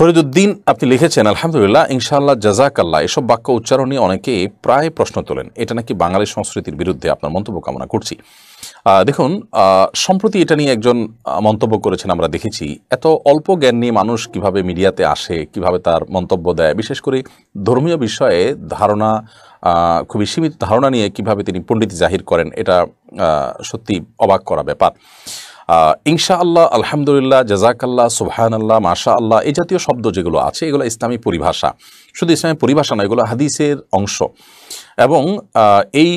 ফরিদুদ্দিন আপনি লিখেছেন, আলহামদুলিল্লাহ, ইনশাআল্লাহ, জাযাকাল্লাহ। এসব বাক্য উচ্চারণ নিয়ে অনেকে প্রায় প্রশ্ন তোলেন, এটা নাকি বাঙালি সংস্কৃতির বিরুদ্ধে। আপনার মন্তব্য কামনা করছি। দেখুন, সম্প্রতি এটা নিয়ে একজন মন্তব্য করেছেন, আমরা দেখেছি এত অল্প জ্ঞান নিয়ে মানুষ কিভাবে মিডিয়াতে আসে, কিভাবে তার মন্তব্য দেয়, বিশেষ করে ধর্মীয় বিষয়ে ধারণা, খুবই সীমিত ধারণা নিয়ে কিভাবে তিনি পণ্ডিতি জাহির করেন, এটা সত্যি অবাক করা ব্যাপার। ইনশাআল্লাহ, আলহামদুলিল্লাহ, জাযাকাল্লাহ, সুবহানাল্লাহ, মাশাআল্লাহ, এই জাতীয় শব্দ যেগুলো আছে এগুলো ইসলামী পরিভাষা। শুধু ইসলামী পরিভাষা নয়, এগুলো হাদিসের অংশ এবং এই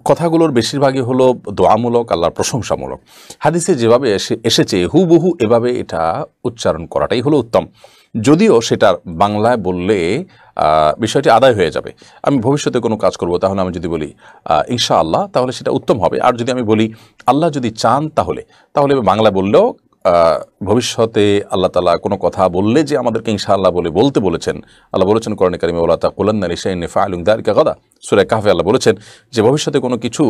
কথাগুলোর বেশিরভাগই হলো দোয়ামূলক, আল্লাহর প্রশংসামূলক। হাদিসে যেভাবে এসেছে হুবহু এভাবে এটা উচ্চারণ করাটাই হলো উত্তম। যদিও সেটার বাংলায় বললে বিষয়টি আদায় হয়ে যাবে। আমি ভবিষ্যতে কোনো কাজ করব, তাহলে আমি যদি বলি ইনশাআল্লাহ, তাহলে সেটা উত্তম হবে। আর যদি আমি বলি আল্লাহ যদি চান, তাহলে বাংলা বললেও ভবিষ্যতে আল্লাহ তাআলা কোনো কথা বললে যে আমাদেরকে ইনশাআল্লাহ বলতে বলেছেন। আল্লাহ বলেছেন কোরআনে কারিমে, ওয়ালা তাকুলান্না লিশাইইন ফাআলুন যালিকা গাদা। সূরা কাহফে আল্লাহ বলেছেন যে ভবিষ্যতে কোনো কিছু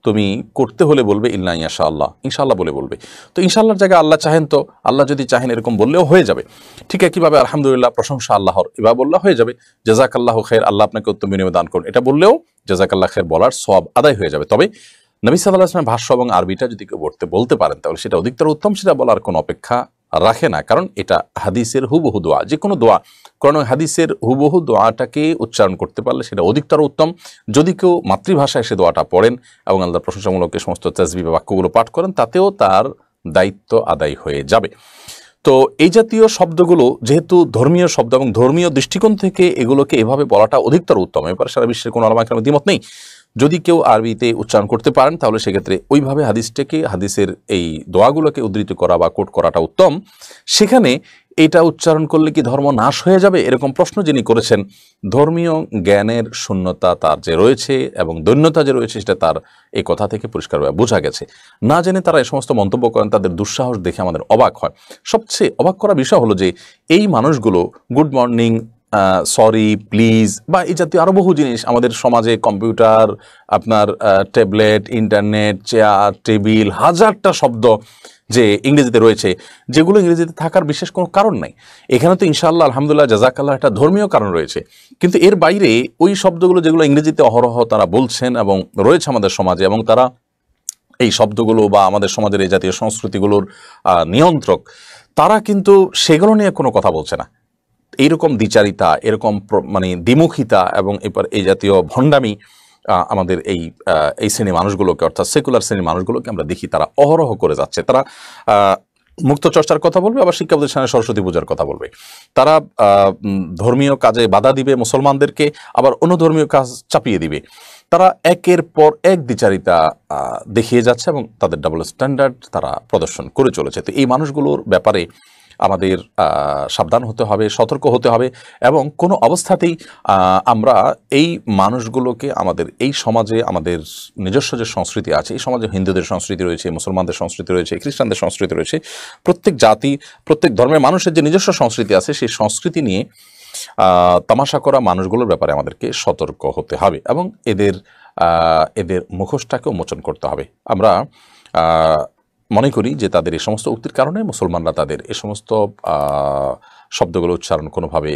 তুমি করতে হলে বলবে ইল্লা ইনশাআল্লাহ, ইনশাআল্লাহ বলবে। তো ইনশাআল্লাহর জায়গায় আল্লাহ চাহেন, তো আল্লাহ যদি চাহেন এরকম বললেও হয়ে যাবে। ঠিক একইভাবে আলহামদুলিল্লাহ, প্রশংসা আল্লাহর, এভাবে বললে হয়ে যাবে। জাযাকাল্লাহু খাইর, আল্লাহ আপনাকে উত্তম বিনিময় দান করুন, এটা বললেও জাযাকাল্লাহ খাইর বলার সওয়াব আদায় হয়ে যাবে। তবে নবী সাল্লাল্লাহু আলাইহি ওয়াসাল্লামের ভাষ্য এবং আরবিটা যদি কেউ বলতে পারেন, তাহলে সেটা অধিকতর উত্তম। সেটা বলার কোনো অপেক্ষা রাখে না, কারণ এটা হাদিসের হুবহু দোয়া। যে কোনো দোয়া, কারণ হাদিসের হুবহু দোয়াটাকে উচ্চারণ করতে পারলে সেটা অধিকতর উত্তম। যদি কেউ মাতৃভাষায় সে দোয়াটা পড়েন এবং আল্লাহর প্রশংসামূলক সমস্ত তাসবিহ বা বাক্যগুলো পাঠ করেন, তাতেও তার দায়িত্ব আদায় হয়ে যাবে। তো এই জাতীয় শব্দগুলো যেহেতু ধর্মীয় শব্দ এবং ধর্মীয় দৃষ্টিকোণ থেকে এগুলোকে এভাবে বলাটা অধিকতর উত্তম। এবার সারা বিশ্বের কোনো উলামা কেরামের দ্বিমত নেই। যদি কেউ আরবিতে উচ্চারণ করতে পারেন, তাহলে সেক্ষেত্রে ওইভাবে হাদিসের এই দোয়াগুলোকে উদ্ধৃত করা বা কোট করাটা উত্তম। সেখানে এটা উচ্চারণ করলে কি ধর্ম নাশ হয়ে যাবে, এরকম প্রশ্ন যিনি করেছেন, ধর্মীয় জ্ঞানের শূন্যতা তার যে রয়েছে এবং দৈন্যতা যে রয়েছে, সেটা তার এই কথা থেকে পরিষ্কারভাবে বোঝা গেছে। না জেনে তারা এই সমস্ত মন্তব্য করেন, তাদের দুঃসাহস দেখে আমাদের অবাক হয়। সবচেয়ে অবাক করা বিষয় হলো যে এই মানুষগুলো গুড মর্নিং, সরি, প্লিজ বা এই জাতীয় আরও বহু জিনিস আমাদের সমাজে, কম্পিউটার, আপনার ট্যাবলেট, ইন্টারনেট, চেয়ার, টেবিল, হাজারটা শব্দ যে ইংরেজিতে রয়েছে, যেগুলো ইংরেজিতে থাকার বিশেষ কোনো কারণ নাই। এখানে তো ইনশাআল্লাহ, আলহামদুলিল্লাহ, জাযাকাল্লাহ, একটা ধর্মীয় কারণ রয়েছে। কিন্তু এর বাইরে ওই শব্দগুলো যেগুলো ইংরেজিতে অহরহ তারা বলছেন এবং রয়েছে আমাদের সমাজে, এবং তারা এই শব্দগুলো বা আমাদের সমাজের এই জাতীয় সংস্কৃতিগুলোর নিয়ন্ত্রক, তারা কিন্তু সেগুলো নিয়ে কোনো কথা বলছে না। এইরকম দ্বিচারিতা, এরকম দ্বিমুখিতা এবং এরপর এই জাতীয় ভণ্ডামি আমাদের এই শ্রেণীর মানুষগুলোকে, অর্থাৎ সেকুলার শ্রেণীর মানুষগুলোকে আমরা দেখি তারা অহরহ করে যাচ্ছে। তারা মুক্ত চর্চার কথা বলবে, আবার শিক্ষা প্রতিষ্ঠানে সরস্বতী পূজার কথা বলবে। তারা ধর্মীয় কাজে বাধা দিবে মুসলমানদেরকে, আবার অন্য ধর্মীয় কাজ চাপিয়ে দিবে। তারা একের পর এক দ্বিচারিতা দেখিয়ে যাচ্ছে এবং তাদের ডাবল স্ট্যান্ডার্ড তারা প্রদর্শন করে চলেছে। তো এই মানুষগুলোর ব্যাপারে আমাদের সাবধান হতে হবে, সতর্ক হতে হবে, এবং কোনো অবস্থাতেই আমরা এই মানুষগুলোকে আমাদের এই সমাজে, আমাদের নিজস্ব যে সংস্কৃতি আছে, এই সমাজে হিন্দুদের সংস্কৃতি রয়েছে, মুসলমানদের সংস্কৃতি রয়েছে, খ্রিস্টানদের সংস্কৃতি রয়েছে, প্রত্যেক জাতি, প্রত্যেক ধর্মের মানুষের যে নিজস্ব সংস্কৃতি আছে, সেই সংস্কৃতি নিয়ে তামাশা করা মানুষগুলোর ব্যাপারে আমাদেরকে সতর্ক হতে হবে এবং এদের মুখোশটাকে উন্মোচন করতে হবে। আমরা মনে করি যে তাদের এই সমস্ত উক্তির কারণে মুসলমানরা তাদের এই সমস্ত শব্দগুলো উচ্চারণ কোনোভাবে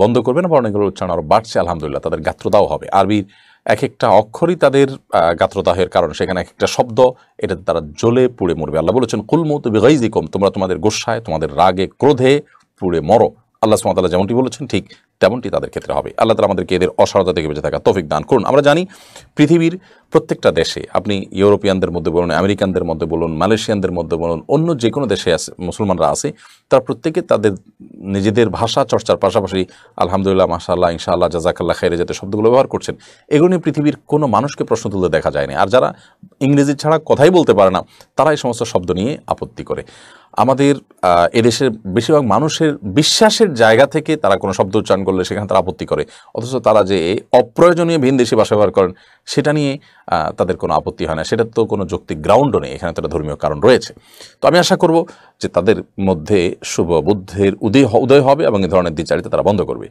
বন্ধ করবে না, বরং এগুলো উচ্চারণ আরও বাড়ছে। আলহামদুলিল্লাহ, তাদের গাত্রদাহ হবে। আরবির এক একটা অক্ষরই তাদের গাত্রদাহের কারণ। সেখানে এক একটা শব্দ, এটাতে তারা জ্বলে পুড়ে মরবে। আল্লাহ বলেছেন, কুল মুতু বিগাইজিকুম, তোমরা তোমাদের গোস্বায়, তোমাদের রাগে, ক্রোধে পুড়ে মরো। আল্লাহ সুবহানাহু ওয়া তাআলা যেমনটি বলেছেন, ঠিক তেমনটি তাদের ক্ষেত্রে হবে। আল্লাহ তাআলা আমাদেরকে এদের অসারতা থেকে বেঁচে থাকার তৌফিক দান করুন। আমরা জানি পৃথিবীর প্রত্যেকটা দেশে, আপনি ইউরোপিয়ানদের মধ্যে বলুন, আমেরিকানদের মধ্যে বলুন, মালয়েশিয়ানদের মধ্যে বলুন, অন্য যে কোনো দেশে আছে মুসলমানরা আছে, তারা প্রত্যেকে তাদের নিজেদের ভাষা চর্চার পাশাপাশি আলহামদুলিল্লাহ, মাশাআল্লাহ, ইনশাআল্লাহ, জাযাকাল্লাহ খাইর জাতীয় শব্দগুলো ব্যবহার করছেন। এগুলো নিয়ে পৃথিবীর কোনো মানুষকে প্রশ্ন তুলতে দেখা যায়নি। আর যারা ইংরেজি ছাড়া কথাই বলতে পারে না, তারা এই সমস্ত শব্দ নিয়ে আপত্তি করে। আমাদের এদেশের বেশিরভাগ মানুষের বিশ্বাসের জায়গা থেকে তারা কোনো শব্দ উচ্চারণ করলে সেখানে তারা আপত্তি করে, অথচ তারা যে অপ্রয়োজনীয় ভিনদেশি ভাষা ব্যবহার করেন সেটা নিয়ে তাদের কোনো আপত্তি হয় না। সেটার তো কোনো যৌক্তিক গ্রাউন্ডও নেই, এখানে তো ধর্মীয় কারণ রয়েছে। তো আমি আশা করব যে তাদের মধ্যে শুভ বুদ্ধির উদয় হবে এবং এই ধরনের দ্বিচারিতা তারা বন্ধ করবে।